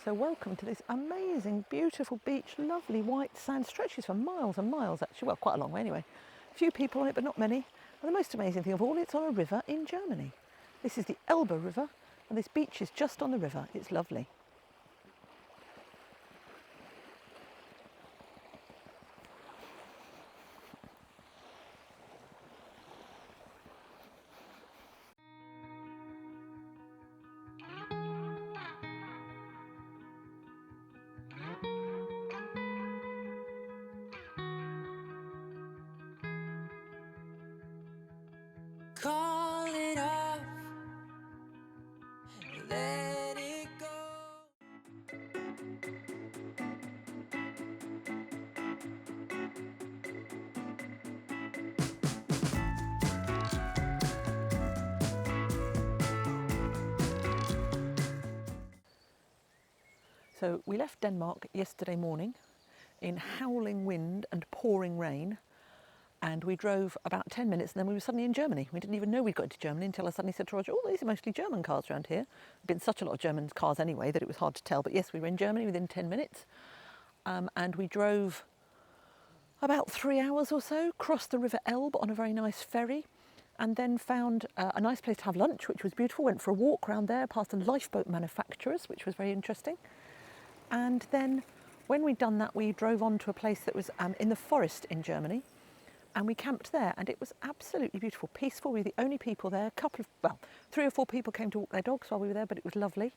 So welcome to this amazing, beautiful beach, lovely white sand, stretches for miles and miles actually, well quite a long way anyway. A few people on it but not many, and the most amazing thing of all, it's on a river in Germany. This is the Elbe River and this beach is just on the river, it's lovely. Call it off, let it go. So we left Denmark yesterday morning in howling wind and pouring rain, and we drove about 10 minutes and then we were suddenly in Germany. We didn't even know we'd got into Germany until I suddenly said to Roger, oh, these are mostly German cars around here. There'd been such a lot of German cars anyway that it was hard to tell, but yes, we were in Germany within 10 minutes. And we drove about 3 hours or so, crossed the River Elbe on a very nice ferry, and then found a nice place to have lunch, which was beautiful. Went for a walk around there, past the lifeboat manufacturers, which was very interesting. And then when we'd done that, we drove on to a place that was in the forest in Germany, and we camped there, and it was absolutely beautiful, peaceful. We were the only people there. Three or four people came to walk their dogs while we were there, but it was lovely.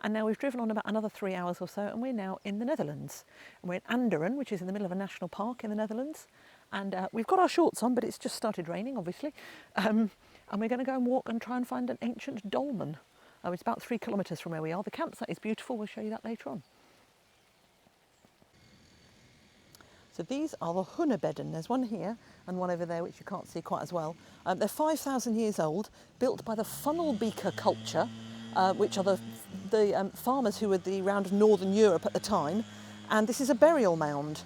And now we've driven on about another 3 hours or so, and we're now in the Netherlands. And we're in Anderen, which is in the middle of a national park in the Netherlands. And we've got our shorts on, but it's just started raining, obviously. And we're going to go and walk and try and find an ancient dolmen. It's about 3 kilometres from where we are. The campsite is beautiful. We'll show you that later on. So these are the Hunebedden. There's one here and one over there, which you can't see quite as well. They're 5,000 years old, built by the Funnelbeker culture, which are the farmers who were around Northern Europe at the time. And this is a burial mound,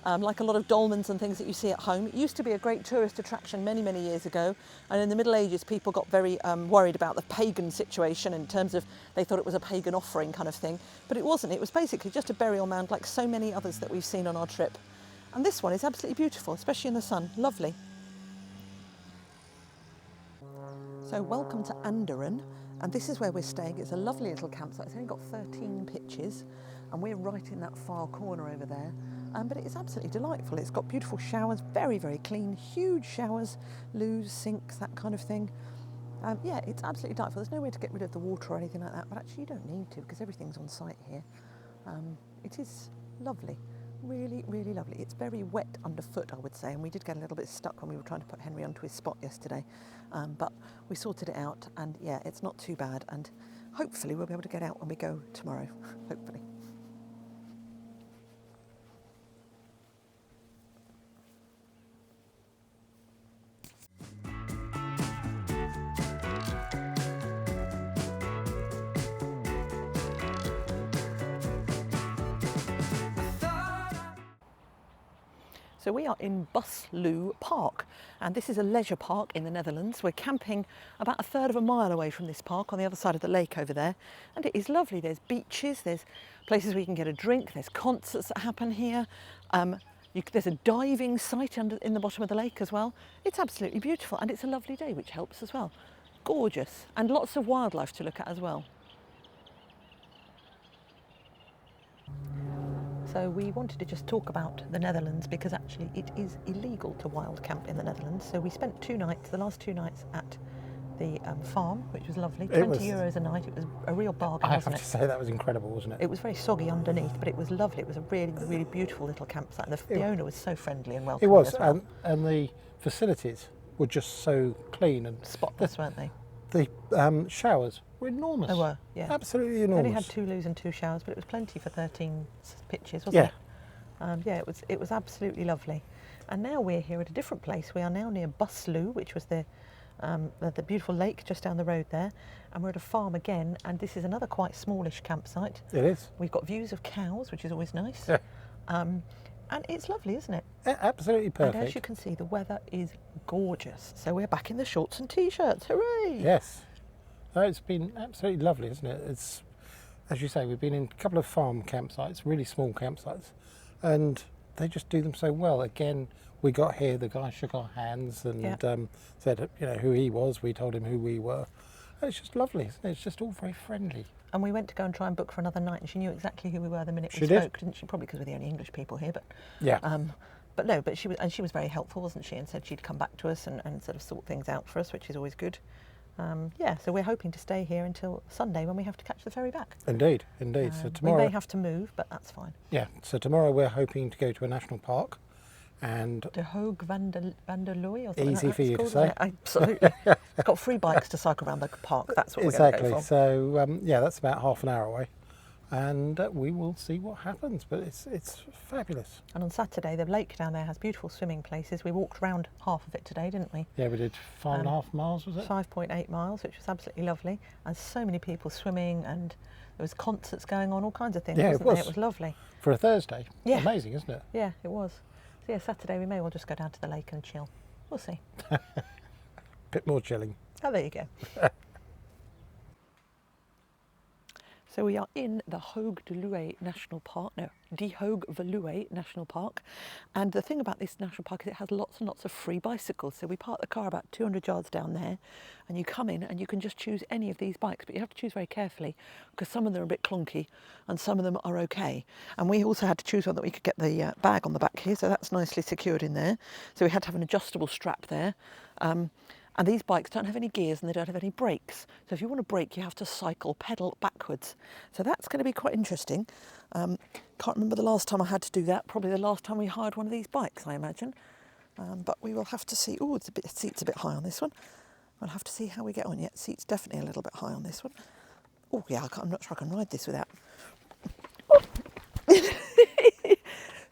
like a lot of dolmens and things that you see at home. It used to be a great tourist attraction many, many years ago. And in the Middle Ages, people got very worried about the pagan situation in terms of they thought it was a pagan offering kind of thing. But it wasn't. It was basically just a burial mound like so many others that we've seen on our trip. And this one is absolutely beautiful, especially in the sun. Lovely. So welcome to Anderen, and this is where we're staying. It's a lovely little campsite. It's only got 13 pitches, and we're right in that far corner over there. But it is absolutely delightful. It's got beautiful showers, very, very clean, huge showers, loos, sinks, that kind of thing. Yeah, it's absolutely delightful. There's no way to get rid of the water or anything like that, but actually you don't need to because everything's on site here. It is lovely. Really, really lovely. It's very wet underfoot, I would say, and we did get a little bit stuck when we were trying to put Henry onto his spot yesterday. But we sorted it out, and yeah, it's not too bad, and hopefully we'll be able to get out when we go tomorrow, hopefully. So we are in Buslu Park, and this is a leisure park in the Netherlands. We're camping about a third of a mile away from this park on the other side of the lake over there, and it is lovely. There's beaches, there's places where you can get a drink, there's concerts that happen here. There's a diving site in the bottom of the lake as well. It's absolutely beautiful, and it's a lovely day, which helps as well. Gorgeous, and lots of wildlife to look at as well. So we wanted to just talk about the Netherlands because actually it is illegal to wild camp in the Netherlands. So we spent the last two nights at the farm, which was lovely. 20 euros a night. It was a real bargain, wasn't it? I have to say that was incredible, wasn't it? It was very soggy underneath, but it was lovely. It was a really, really beautiful little campsite. And the owner was so friendly and welcoming. It was, as well. and the facilities were just so clean and spotless, weren't they? The showers were enormous. They were, yeah. Absolutely enormous. They only had 2 loos and 2 showers, but it was plenty for 13 pitches, wasn't it? Yeah, it was absolutely lovely. And now we're here at a different place. We are now near Buslu, which was the beautiful lake just down the road there. And we're at a farm again, and this is another quite smallish campsite. It is. We've got views of cows, which is always nice. Yeah. And it's lovely, isn't it? Absolutely perfect. And as you can see, the weather is gorgeous. So we're back in the shorts and t-shirts. Hooray! Yes. No, it's been absolutely lovely, isn't it? It's as you say, we've been in a couple of farm campsites, really small campsites, and they just do them so well. Again, we got here, the guy shook our hands and Yeah. said, who he was. We told him who we were. And it's just lovely, isn't it? It's just all very friendly. And we went to go and try and book for another night, and she knew exactly who we were the minute we She did. spoke, didn't she? Probably because we're the only English people here, but Yeah. but she was very helpful, wasn't she? And said she'd come back to us and sort of sort things out for us, which is always good. So we're hoping to stay here until Sunday when we have to catch the ferry back. Indeed. So We tomorrow, may have to move, but that's fine. yeah. So tomorrow we're hoping to go to a national park, and De Hoog van der Looy or something Easy like for that you to it's say. called, isn't it? Absolutely. It's got free bikes to cycle around the park. That's what we're exactly. going to go for. So that's about half an hour away, and we will see what happens. But it's fabulous. And on Saturday, the lake down there has beautiful swimming places. We walked round half of it today, didn't we? Yeah, we did 5.5 miles, was it? 5.8 miles, which was absolutely lovely. And so many people swimming, and there was concerts going on, all kinds of things, Yeah, it wasn't there? was. It was lovely. For a Thursday. Yeah. Amazing, isn't it? Yeah, it was. So yeah, Saturday we may well just go down to the lake and chill. We'll see. Bit more chilling. Oh, there you go. So we are in the Hoog de Loue National Park, no, De Hoog Veluwe National Park. And the thing about this national park is it has lots and lots of free bicycles. So we park the car about 200 yards down there, and you come in and you can just choose any of these bikes, but you have to choose very carefully because some of them are a bit clunky and some of them are okay. And we also had to choose one that we could get the bag on the back here, so that's nicely secured in there. So we had to have an adjustable strap there. And these bikes don't have any gears and they don't have any brakes. So if you want to brake, you have to cycle, pedal backwards. So that's going to be quite interesting. Can't remember the last time I had to do that. Probably the last time we hired one of these bikes, I imagine. But we will have to see. Oh, seat's a bit high on this one. We'll have to see how we get on yet. Seat's definitely a little bit high on this one. Oh yeah, I'm not sure I can ride this without.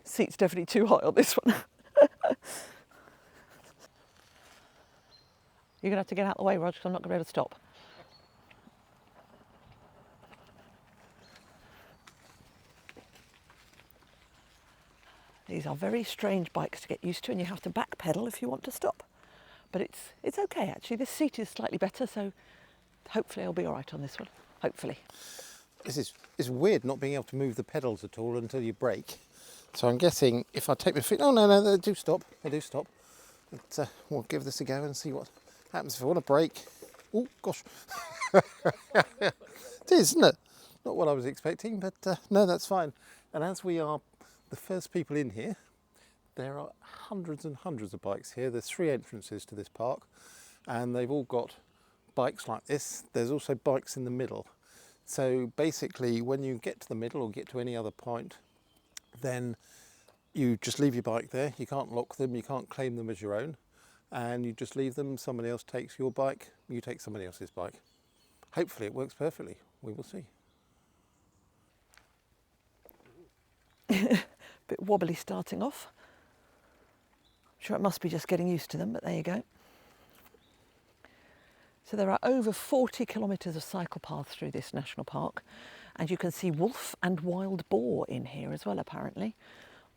Seat's definitely too high on this one. You're going to have to get out of the way, Roger, because I'm not going to be able to stop. These are very strange bikes to get used to, and you have to back pedal if you want to stop. But it's okay, actually. This seat is slightly better, so hopefully I'll be all right on this one. Hopefully. It's weird not being able to move the pedals at all until you brake. So I'm guessing if I take my feet... Oh, no, they do stop. They do stop. But we'll give this a go and see what happens if I want to brake. Oh, gosh. It is, isn't it? Not what I was expecting, but no, that's fine. And as we are the first people in here, there are hundreds and hundreds of bikes here. There's 3 entrances to this park, and they've all got bikes like this. There's also bikes in the middle. So basically, when you get to the middle or get to any other point, then you just leave your bike there. You can't lock them, you can't claim them as your own, and you just leave them. Somebody else takes your bike, you take somebody else's bike. Hopefully it works perfectly. We will see. Bit wobbly starting off. I'm sure it must be just getting used to them, but there you go. So there are over 40 kilometres of cycle paths through this national park, and you can see wolf and wild boar in here as well, apparently.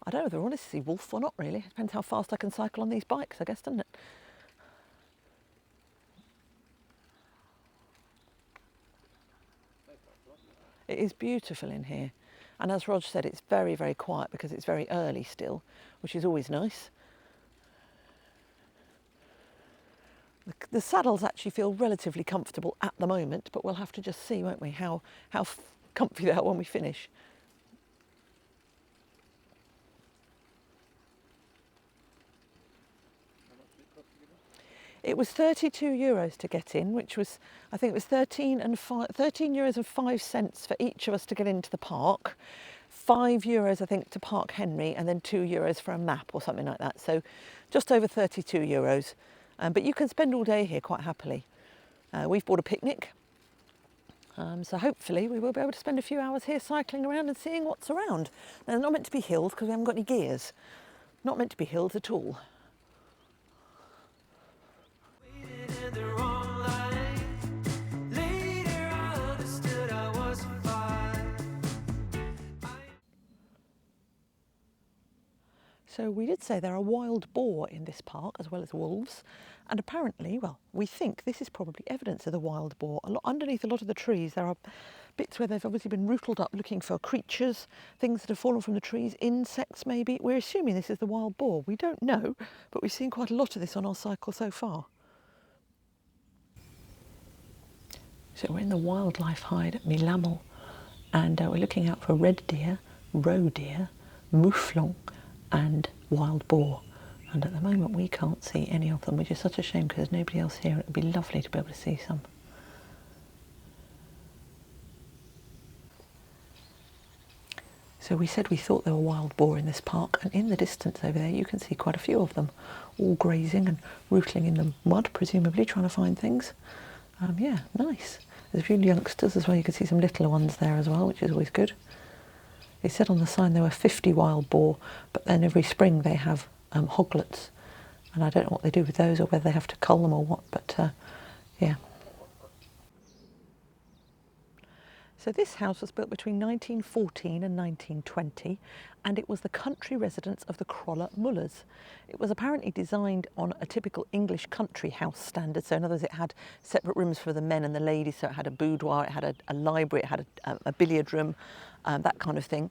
I don't know whether I want to see wolf or not, really. It depends how fast I can cycle on these bikes, I guess, doesn't it? It is beautiful in here. And as Rog said, it's very, very quiet because it's very early still, which is always nice. The saddles actually feel relatively comfortable at the moment, but we'll have to just see, won't we, how comfy they are when we finish. It was €32 to get in, which was, I think it was 13 euros and 5 cents for each of us to get into the park. €5, I think, to Park Henry, and then €2 for a map or something like that. So just over €32. But you can spend all day here quite happily. We've bought a picnic. So hopefully we will be able to spend a few hours here cycling around and seeing what's around. Now, they're not meant to be hills because we haven't got any gears. Not meant to be hills at all. So we did say there are wild boar in this park as well as wolves, and apparently, well, we think this is probably evidence of the wild boar. Underneath a lot of the trees there are bits where they've obviously been rootled up looking for creatures, things that have fallen from the trees, insects maybe. We're assuming this is the wild boar. We don't know, but we've seen quite a lot of this on our cycle so far. So we're in the wildlife hide at Milamel, and we're looking out for red deer, roe deer, mouflon and wild boar. And at the moment we can't see any of them, which is such a shame because there's nobody else here. It would be lovely to be able to see some. So we said we thought there were wild boar in this park, and in the distance over there you can see quite a few of them, all grazing and rootling in the mud, presumably trying to find things. Yeah, nice. There's a few youngsters as well. You can see some littler ones there as well, which is always good. It said on the sign there were 50 wild boar, but then every spring they have hoglets, and I don't know what they do with those or whether they have to cull them or what, but yeah. So this house was built between 1914 and 1920, and it was the country residence of the Crolla Mullers. It was apparently designed on a typical English country house standard. So in other words, it had separate rooms for the men and the ladies. So it had a boudoir, it had a library, it had a billiard room, that kind of thing.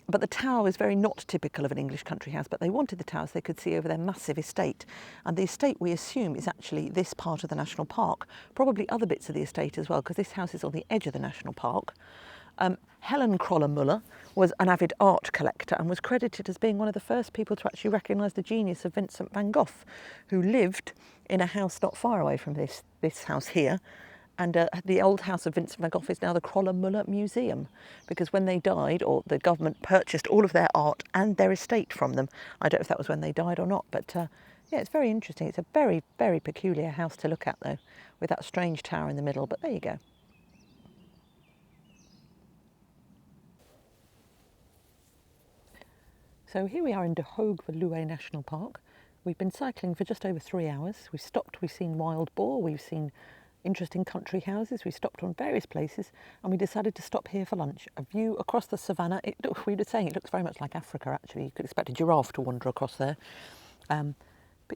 But the tower is very not typical of an English country house, but they wanted the tower so they could see over their massive estate. And the estate, we assume, is actually this part of the national park, probably other bits of the estate as well, because this house is on the edge of the national park. Helen Crolla Muller was an avid art collector and was credited as being one of the first people to actually recognise the genius of Vincent van Gogh, who lived in a house not far away from this house here. And the old house of Vincent van Gogh is now the Crolla Muller Museum, because when they died, or the government purchased all of their art and their estate from them. I don't know if that was when they died or not, but yeah, it's very interesting. It's a very, very peculiar house to look at, though, with that strange tower in the middle, but there you go. So here we are in De Hoog-Veluwe National Park. We've been cycling for just over 3 hours. We've stopped, we've seen wild boar, we've seen interesting country houses. We stopped on various places and we decided to stop here for lunch. A view across the savannah. We were saying it looks very much like Africa actually. You could expect a giraffe to wander across there. But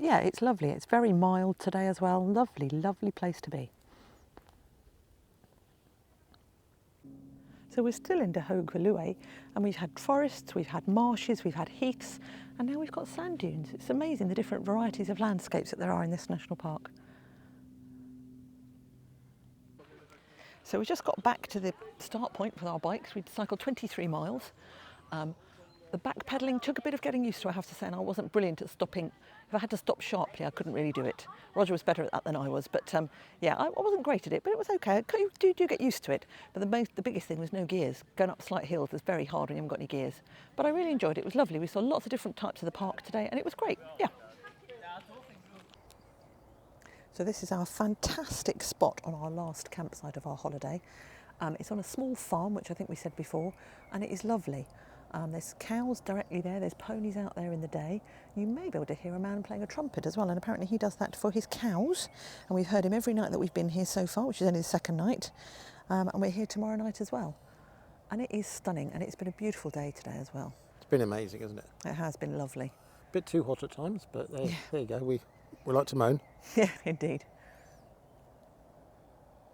yeah, it's lovely. It's very mild today as well. Lovely, lovely place to be. So we're still in De Hoog-Veluwe and we've had forests, we've had marshes, we've had heaths, and now we've got sand dunes. It's amazing the different varieties of landscapes that there are in this national park. So we just got back to the start point with our bikes. We'd cycled 23 miles. The backpedalling took a bit of getting used to, I have to say, and I wasn't brilliant at stopping. If I had to stop sharply, I couldn't really do it. Roger was better at that than I was, but yeah, I wasn't great at it, but it was okay. You do get used to it. But the biggest thing was no gears. Going up slight hills is very hard when you haven't got any gears. But I really enjoyed it. It was lovely. We saw lots of different types of the park today, and it was great. Yeah. So this is our fantastic spot on our last campsite of our holiday. It's on a small farm, which I think we said before, and it is lovely. There's cows directly there, there's ponies out there in the day. You may be able to hear a man playing a trumpet as well, and apparently he does that for his cows. And we've heard him every night that we've been here so far, which is only the second night. And we're here tomorrow night as well. And it is stunning, and it's been a beautiful day today as well. It's been amazing, hasn't it? It has been lovely. A bit too hot at times, but there you go. We like to moan. Yeah, indeed.